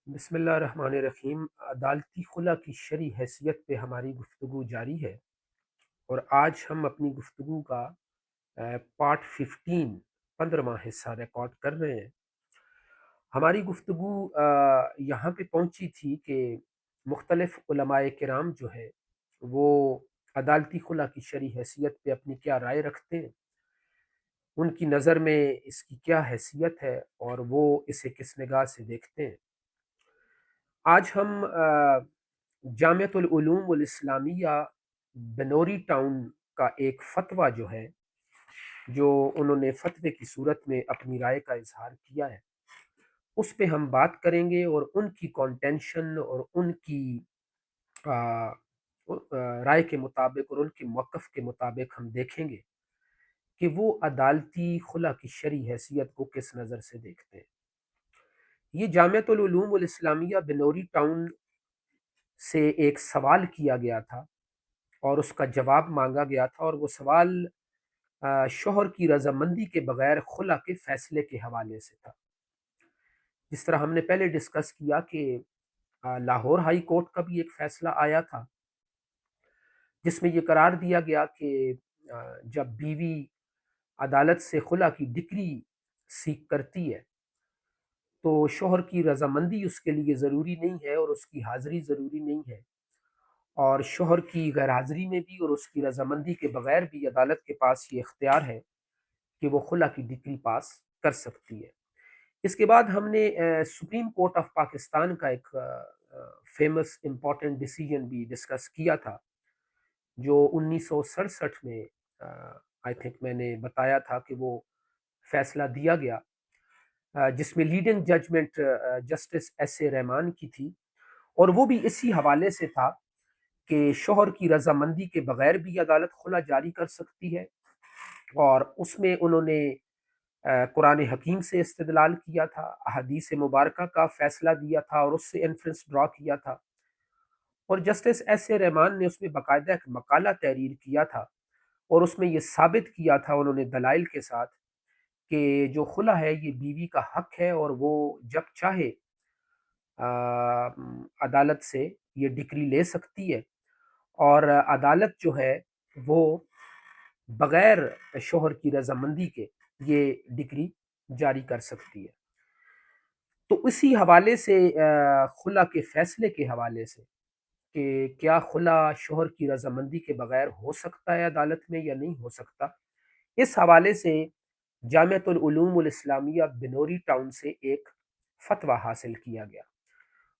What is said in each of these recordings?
بسم اللہ الرحمن الرحیم۔ عدالتی خلا کی شرعی حیثیت پہ ہماری گفتگو جاری ہے، اور آج ہم اپنی گفتگو کا پارٹ 15واں حصہ ریکارڈ کر رہے ہیں۔ ہماری گفتگو یہاں پہ پہنچی تھی کہ مختلف علماء کرام جو ہے وہ عدالتی خلا کی شرعی حیثیت پہ اپنی کیا رائے رکھتے ہیں، ان کی نظر میں اس کی کیا حیثیت ہے اور وہ اسے کس نگاہ سے دیکھتے ہیں۔ آج ہم جامعۃ العلوم الاسلامیہ بنوری ٹاؤن کا ایک فتویٰ جو ہے، جو انہوں نے فتوے کی صورت میں اپنی رائے کا اظہار کیا ہے، اس پہ ہم بات کریں گے، اور ان کی کانٹینشن اور ان کی آ، رائے کے مطابق اور ان کے موقف کے مطابق ہم دیکھیں گے کہ وہ عدالتی خلا کی شرعی حیثیت کو کس نظر سے دیکھتے ہیں۔ یہ جامعۃ العلوم الاسلامیہ بنوری ٹاؤن سے ایک سوال کیا گیا تھا اور اس کا جواب مانگا گیا تھا، اور وہ سوال شوہر کی رضامندی کے بغیر خلا کے فیصلے کے حوالے سے تھا۔ جس طرح ہم نے پہلے ڈسکس کیا کہ لاہور ہائی کورٹ کا بھی ایک فیصلہ آیا تھا، جس میں یہ قرار دیا گیا کہ جب بیوی عدالت سے خلا کی ڈکری سیک کرتی ہے تو شوہر کی رضامندی اس کے لیے ضروری نہیں ہے اور اس کی حاضری ضروری نہیں ہے، اور شوہر کی غیر حاضری میں بھی اور اس کی رضامندی کے بغیر بھی عدالت کے پاس یہ اختیار ہے کہ وہ خلا کی ڈگری پاس کر سکتی ہے۔ اس کے بعد ہم نے سپریم کورٹ آف پاکستان کا ایک فیمس امپورٹنٹ ڈیسیجن بھی ڈسکس کیا تھا، جو 1967 میں آئی تھنک میں نے بتایا تھا کہ وہ فیصلہ دیا گیا، جس میں leading judgment justice S A Rahman کی تھی، اور وہ بھی اسی حوالے سے تھا کہ شوہر کی رضامندی کے بغیر بھی عدالت خلا جاری کر سکتی ہے، اور اس میں انہوں نے قرآن حکیم سے استدلال کیا تھا، احادیث مبارکہ کا فیصلہ دیا تھا اور اس سے انفرنس ڈرا کیا تھا، اور جسٹس ایس اے رحمان نے اس میں باقاعدہ ایک مقالہ تحریر کیا تھا، اور اس میں یہ ثابت کیا تھا انہوں نے دلائل کے ساتھ کہ جو خلا ہے یہ بیوی کا حق ہے، اور وہ جب چاہے عدالت سے یہ ڈکری لے سکتی ہے، اور عدالت جو ہے وہ بغیر شوہر کی رضامندی کے یہ ڈگری جاری کر سکتی ہے۔ تو اسی حوالے سے خلا کے فیصلے کے حوالے سے کہ کیا خلا شوہر کی رضامندی کے بغیر ہو سکتا ہے عدالت میں یا نہیں ہو سکتا، اس حوالے سے جامعۃ العلوم الاسلامیہ بنوری ٹاؤن سے ایک فتویٰ حاصل کیا گیا۔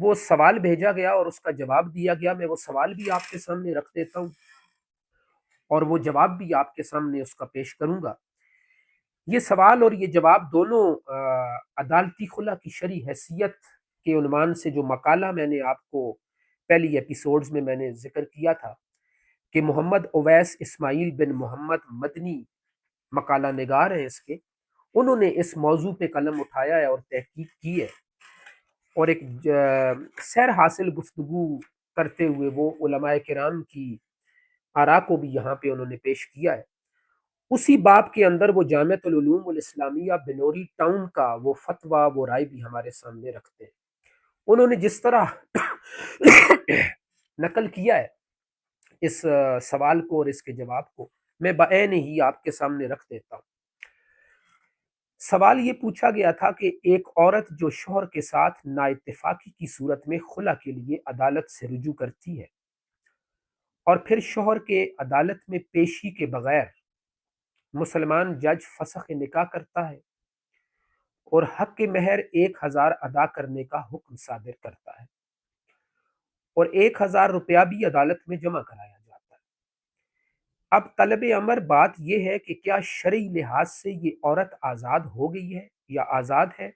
وہ سوال بھیجا گیا اور اس کا جواب دیا گیا۔ میں وہ سوال بھی آپ کے سامنے رکھ دیتا ہوں اور وہ جواب بھی آپ کے سامنے اس کا پیش کروں گا۔ یہ سوال اور یہ جواب دونوں عدالتی خلا کی شرعی حیثیت کے عنوان سے جو مقالہ میں نے آپ کو پہلی ایپیسوڈز میں نے ذکر کیا تھا کہ محمد اویس اسماعیل بن محمد مدنی مقالہ نگار ہیں اس کے، انہوں نے اس موضوع پہ قلم اٹھایا ہے اور تحقیق کی ہے، اور ایک سیر حاصل گفتگو کرتے ہوئے وہ علماء کرام کی آراء کو بھی یہاں پہ انہوں نے پیش کیا ہے۔ اسی باب کے اندر وہ جامعۃ العلوم الاسلامیہ بنوری ٹاؤن کا وہ فتویٰ، وہ رائے بھی ہمارے سامنے رکھتے ہیں۔ انہوں نے جس طرح نقل کیا ہے اس سوال کو اور اس کے جواب کو، میں بعین ہی آپ کے سامنے رکھ دیتا ہوں۔ سوال یہ پوچھا گیا تھا کہ ایک عورت جو شوہر کے ساتھ نااتفاقی کی صورت میں خلا کے لیے عدالت سے رجوع کرتی ہے اور پھر شوہر کے عدالت میں پیشی کے بغیر مسلمان جج فسخ نکاح کرتا ہے اور حق مہر 1000 ادا کرنے کا حکم صادر کرتا ہے، اور 1000 روپیہ بھی عدالت میں جمع کرایا جاتا ہے۔ اب طلب امر بات یہ ہے کہ کیا شرعی لحاظ سے یہ عورت آزاد ہو گئی ہے یا آزاد ہے،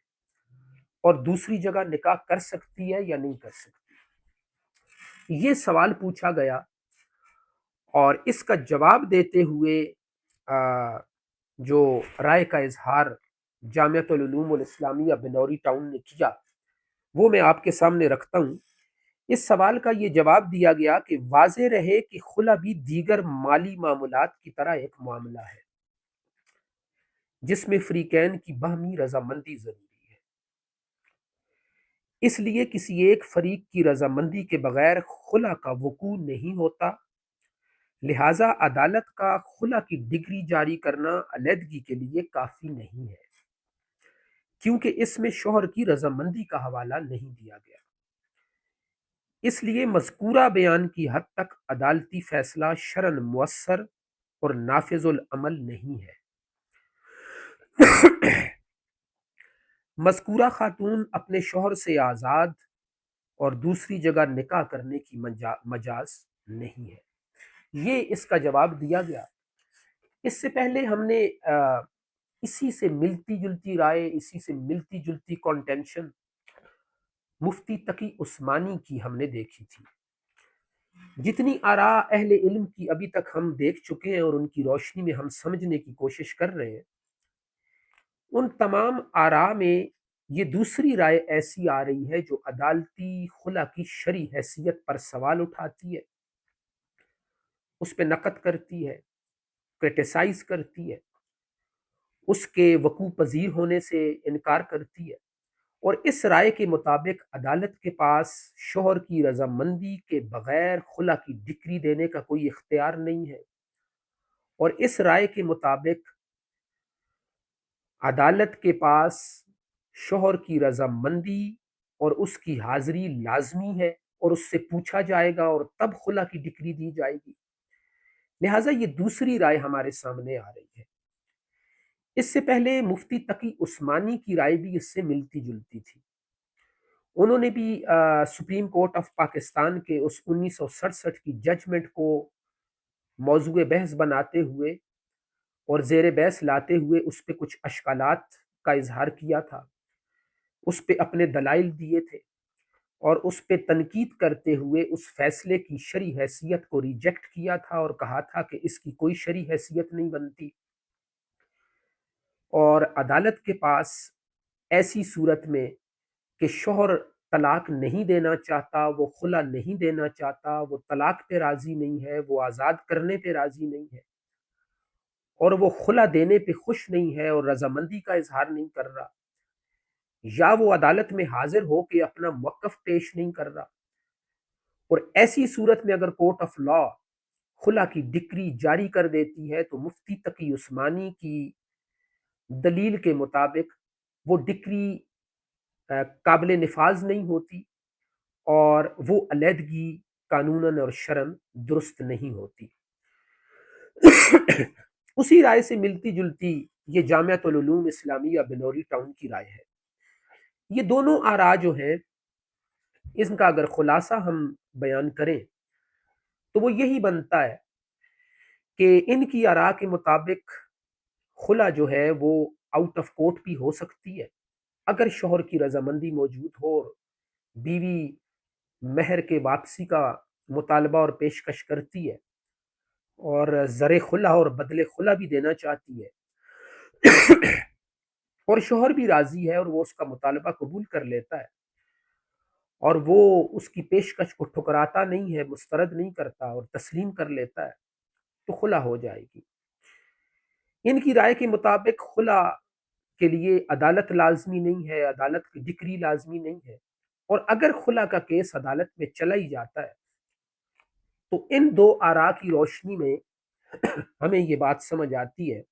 اور دوسری جگہ نکاح کر سکتی ہے یا نہیں کر سکتی؟ یہ سوال پوچھا گیا، اور اس کا جواب دیتے ہوئے جو رائے کا اظہار جامعۃ العلوم الاسلامیہ بنوری ٹاؤن نے کیا وہ میں آپ کے سامنے رکھتا ہوں۔ اس سوال کا یہ جواب دیا گیا کہ واضح رہے کہ خلا بھی دیگر مالی معاملات کی طرح ایک معاملہ ہے جس میں فریقین کی باہمی رضامندی ضروری ہے۔ اس لیے کسی ایک فریق کی رضامندی کے بغیر خلا کا وقوع نہیں ہوتا، لہٰذا عدالت کا خلا کی ڈگری جاری کرنا علیحدگی کے لیے کافی نہیں ہے، کیونکہ اس میں شوہر کی رضامندی کا حوالہ نہیں دیا گیا۔ اس لیے مذکورہ بیان کی حد تک عدالتی فیصلہ شرعاً مؤثر اور نافذ العمل نہیں ہے۔ مذکورہ خاتون اپنے شوہر سے آزاد اور دوسری جگہ نکاح کرنے کی مجاز نہیں ہے۔ یہ اس کا جواب دیا گیا۔ اس سے پہلے ہم نے اسی سے ملتی جلتی رائے، اسی سے ملتی جلتی کانٹینشن مفتی تقی عثمانی کی ہم نے دیکھی تھی۔ جتنی آراء اہل علم کی ابھی تک ہم دیکھ چکے ہیں اور ان کی روشنی میں ہم سمجھنے کی کوشش کر رہے ہیں، ان تمام آراء میں یہ دوسری رائے ایسی آ رہی ہے جو عدالتی خلا کی شرعی حیثیت پر سوال اٹھاتی ہے، اس پہ نقد کرتی ہے، کرٹیسائز کرتی ہے، اس کے وقوع پذیر ہونے سے انکار کرتی ہے، اور اس رائے کے مطابق عدالت کے پاس شوہر کی رضامندی کے بغیر خلا کی ڈکری دینے کا کوئی اختیار نہیں ہے، اور اس رائے کے مطابق عدالت کے پاس شوہر کی رضامندی اور اس کی حاضری لازمی ہے، اور اس سے پوچھا جائے گا اور تب خلا کی ڈکری دی جائے گی۔ لہٰذا یہ دوسری رائے ہمارے سامنے آ رہی ہے۔ اس سے پہلے مفتی تقی عثمانی کی رائے بھی اس سے ملتی جلتی تھی۔ انہوں نے بھی سپریم کورٹ آف پاکستان کے اس 1967 کی ججمنٹ کو موضوع بحث بناتے ہوئے اور زیر بحث لاتے ہوئے اس پہ کچھ اشکالات کا اظہار کیا تھا، اس پہ اپنے دلائل دیے تھے، اور اس پہ تنقید کرتے ہوئے اس فیصلے کی شرعی حیثیت کو ریجیکٹ کیا تھا اور کہا تھا کہ اس کی کوئی شرعی حیثیت نہیں بنتی، اور عدالت کے پاس ایسی صورت میں کہ شوہر طلاق نہیں دینا چاہتا، وہ خلا نہیں دینا چاہتا، وہ طلاق پہ راضی نہیں ہے، وہ آزاد کرنے پہ راضی نہیں ہے، اور وہ خلا دینے پہ خوش نہیں ہے اور رضامندی کا اظہار نہیں کر رہا، یا وہ عدالت میں حاضر ہو کے اپنا موقف پیش نہیں کر رہا، اور ایسی صورت میں اگر کورٹ آف لا خلا کی ڈکری جاری کر دیتی ہے تو مفتی تقی عثمانی کی دلیل کے مطابق وہ ڈکری قابل نفاذ نہیں ہوتی اور وہ علیحدگی قانوناً اور شرعاً درست نہیں ہوتی۔ اسی رائے سے ملتی جلتی یہ جامعۃ العلوم اسلامیہ بنوری ٹاؤن کی رائے ہے۔ یہ دونوں آراء جو ہیں، اس کا اگر خلاصہ ہم بیان کریں تو وہ یہی بنتا ہے کہ ان کی آراء کے مطابق خلا جو ہے وہ آؤٹ آف کورٹ بھی ہو سکتی ہے اگر شوہر کی رضامندی موجود ہو اور بیوی مہر کے واپسی کا مطالبہ اور پیشکش کرتی ہے اور زر خلا اور بدل خلا بھی دینا چاہتی ہے، اور شوہر بھی راضی ہے اور وہ اس کا مطالبہ قبول کر لیتا ہے اور وہ اس کی پیشکش کو ٹھکراتا نہیں ہے، مسترد نہیں کرتا اور تسلیم کر لیتا ہے، تو خلا ہو جائے گی۔ ان کی رائے کے مطابق خلا کے لیے عدالت لازمی نہیں ہے، عدالت کی ڈکری لازمی نہیں ہے، اور اگر خلا کا کیس عدالت میں چلا ہی جاتا ہے تو ان دو آراء کی روشنی میں ہمیں یہ بات سمجھ آتی ہے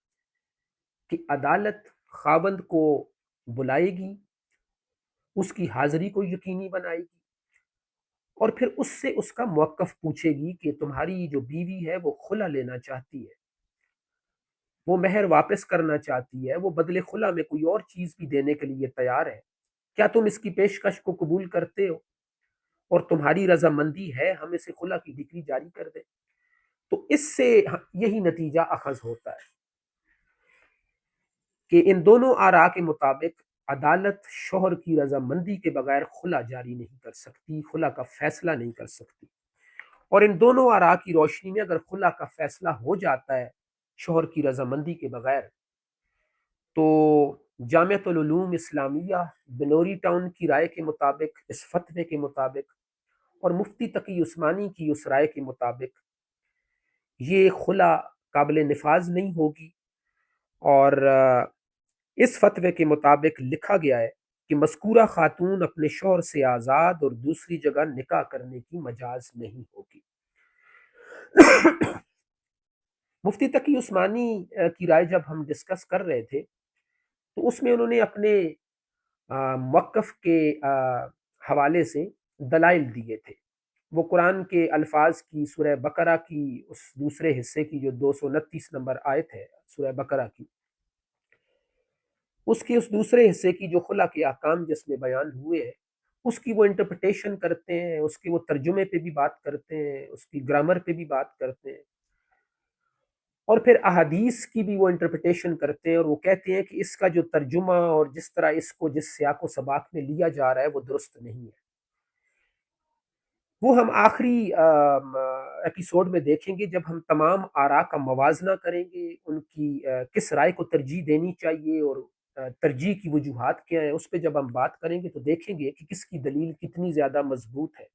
کہ عدالت خاوند کو بلائے گی، اس کی حاضری کو یقینی بنائے گی، اور پھر اس سے اس کا موقف پوچھے گی کہ تمہاری جو بیوی ہے وہ خلا لینا چاہتی ہے، وہ مہر واپس کرنا چاہتی ہے، وہ بدلے خلا میں کوئی اور چیز بھی دینے کے لیے تیار ہے، کیا تم اس کی پیشکش کو قبول کرتے ہو اور تمہاری رضامندی ہے ہم اسے خلا کی ڈگری جاری کر دیں؟ تو اس سے یہی نتیجہ اخذ ہوتا ہے کہ ان دونوں آراء کے مطابق عدالت شوہر کی رضامندی کے بغیر خلا جاری نہیں کر سکتی، خلا کا فیصلہ نہیں کر سکتی، اور ان دونوں آراء کی روشنی میں اگر خلا کا فیصلہ ہو جاتا ہے شوہر کی رضامندی کے بغیر تو جامعۃ العلوم اسلامیہ بنوری ٹاؤن کی رائے کے مطابق، اس فتوے کے مطابق، اور مفتی تقی عثمانی کی اس رائے کے مطابق یہ خلا قابل نفاذ نہیں ہوگی، اور اس فتوے کے مطابق لکھا گیا ہے کہ مذکورہ خاتون اپنے شوہر سے آزاد اور دوسری جگہ نکاح کرنے کی مجاز نہیں ہوگی۔ مفتی تقی عثمانی کی رائے جب ہم ڈسکس کر رہے تھے تو اس میں انہوں نے اپنے موقف کے حوالے سے دلائل دیے تھے۔ وہ قرآن کے الفاظ کی سورہ بقرہ کی اس دوسرے حصے کی جو 229 نمبر آیت ہے سورہ بقرہ کی، اس کے اس دوسرے حصے کی جو خلا کے احکام جس میں بیان ہوئے ہیں اس کی وہ انٹرپریٹیشن کرتے ہیں، اس کے وہ ترجمے پہ بھی بات کرتے ہیں، اس کی گرامر پہ بھی بات کرتے ہیں، اور پھر احادیث کی بھی وہ انٹرپریٹیشن کرتے ہیں، اور وہ کہتے ہیں کہ اس کا جو ترجمہ اور جس طرح اس کو جس سیاق و سباق میں لیا جا رہا ہے وہ درست نہیں ہے۔ وہ ہم آخری ایپیسوڈ میں دیکھیں گے جب ہم تمام آراء کا موازنہ کریں گے، ان کی کس رائے کو ترجیح دینی چاہیے اور ترجیح کی وجوہات کیا ہیں، اس پہ جب ہم بات کریں گے تو دیکھیں گے کہ کس کی دلیل کتنی زیادہ مضبوط ہے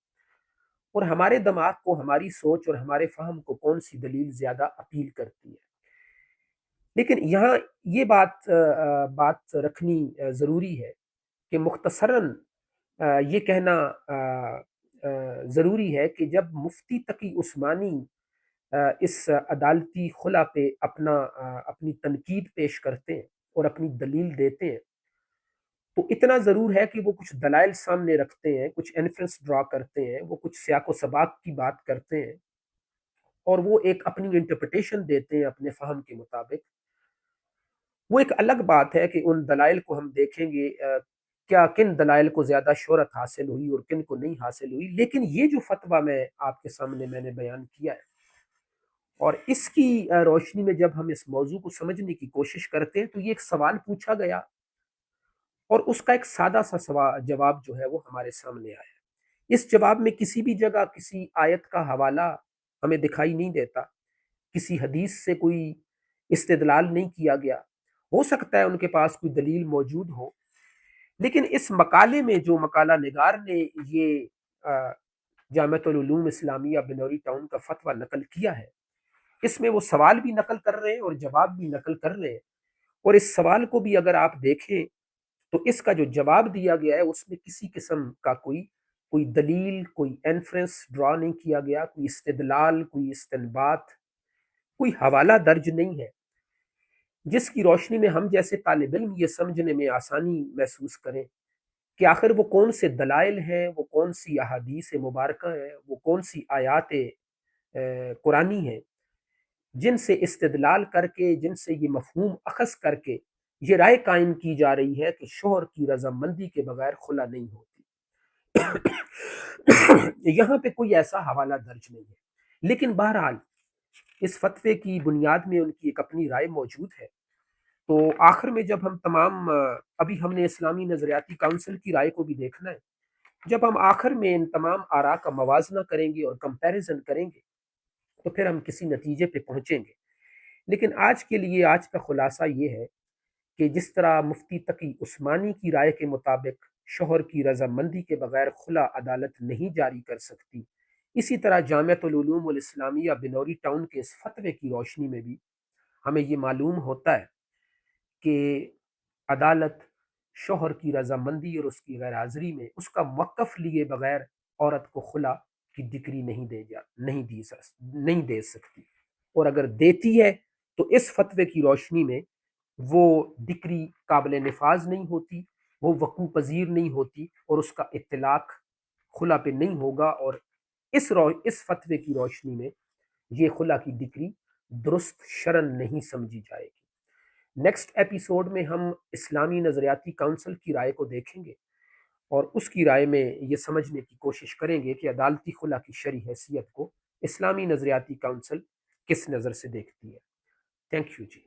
اور ہمارے دماغ کو، ہماری سوچ اور ہمارے فہم کو کون سی دلیل زیادہ اپیل کرتی ہے۔ لیکن یہاں یہ بات رکھنی ضروری ہے کہ مختصراً یہ کہنا ضروری ہے کہ جب مفتی تقی عثمانی اس عدالتی خلا پہ اپنی تنقید پیش کرتے ہیں اور اپنی دلیل دیتے ہیں تو اتنا ضرور ہے کہ وہ کچھ دلائل سامنے رکھتے ہیں، کچھ انفرنس ڈرا کرتے ہیں، وہ کچھ سیاق و سباق کی بات کرتے ہیں اور وہ ایک اپنی انٹرپریٹیشن دیتے ہیں اپنے فہم کے مطابق۔ وہ ایک الگ بات ہے کہ ان دلائل کو ہم دیکھیں گے کیا کن دلائل کو زیادہ شہرت حاصل ہوئی اور کن کو نہیں حاصل ہوئی، لیکن یہ جو فتویٰ میں آپ کے سامنے میں نے بیان کیا ہے اور اس کی روشنی میں جب ہم اس موضوع کو سمجھنے کی کوشش کرتے ہیں تو یہ ایک سوال پوچھا گیا اور اس کا ایک سادہ سا جواب جو ہے وہ ہمارے سامنے آیا۔ اس جواب میں کسی بھی جگہ کسی آیت کا حوالہ ہمیں دکھائی نہیں دیتا، کسی حدیث سے کوئی استدلال نہیں کیا گیا۔ ہو سکتا ہے ان کے پاس کوئی دلیل موجود ہو، لیکن اس مقالے میں جو مقالہ نگار نے یہ جامعۃ العلوم اسلامیہ بنوری ٹاؤن کا فتویٰ نقل کیا ہے، اس میں وہ سوال بھی نقل کر رہے ہیں اور جواب بھی نقل کر رہے ہیں، اور اس سوال کو بھی اگر آپ دیکھیں تو اس کا جو جواب دیا گیا ہے اس میں کسی قسم کا کوئی دلیل، کوئی انفرنس ڈرا نہیں کیا گیا، کوئی استدلال، کوئی استنباط، کوئی حوالہ درج نہیں ہے جس کی روشنی میں ہم جیسے طالب علم یہ سمجھنے میں آسانی محسوس کریں کہ آخر وہ کون سے دلائل ہیں، وہ کون سی احادیث مبارکہ ہیں، وہ کون سی آیات قرآنی ہیں جن سے استدلال کر کے، جن سے یہ مفہوم اخذ کر کے یہ رائے قائم کی جا رہی ہے کہ شوہر کی رضامندی کے بغیر خلا نہیں ہوتی۔ یہاں پہ کوئی ایسا حوالہ درج نہیں ہے، لیکن بہرحال اس فتوے کی بنیاد میں ان کی ایک اپنی رائے موجود ہے۔ تو آخر میں جب ہم تمام ابھی ہم نے اسلامی نظریاتی کونسل کی رائے کو بھی دیکھنا ہے، جب ہم آخر میں ان تمام آراء کا موازنہ کریں گے اور کمپیریزن کریں گے تو پھر ہم کسی نتیجے پہ پہنچیں گے۔ لیکن آج کے لیے آج کا خلاصہ یہ ہے کہ جس طرح مفتی تقی عثمانی کی رائے کے مطابق شوہر کی رضامندی کے بغیر خلا عدالت نہیں جاری کر سکتی، اسی طرح جامعۃ العلوم الاسلامیہ بنوری ٹاؤن کے اس فتوے کی روشنی میں بھی ہمیں یہ معلوم ہوتا ہے کہ عدالت شوہر کی رضامندی اور اس کی غیر حاضری میں اس کا موقف لیے بغیر عورت کو خلا کی ڈگری نہیں دے سکتی، اور اگر دیتی ہے تو اس فتوے کی روشنی میں وہ ڈگری قابل نفاذ نہیں ہوتی، وہ وقوع پذیر نہیں ہوتی اور اس کا اطلاق خلا پہ نہیں ہوگا، اور اس فتوے کی روشنی میں یہ خلا کی ڈگری درست شرعن نہیں سمجھی جائے گی۔ نیکسٹ ایپیسوڈ میں ہم اسلامی نظریاتی کونسل کی رائے کو دیکھیں گے اور اس کی رائے میں یہ سمجھنے کی کوشش کریں گے کہ عدالتی خلا کی شرعی حیثیت کو اسلامی نظریاتی کونسل کس نظر سے دیکھتی ہے۔ Thank you G.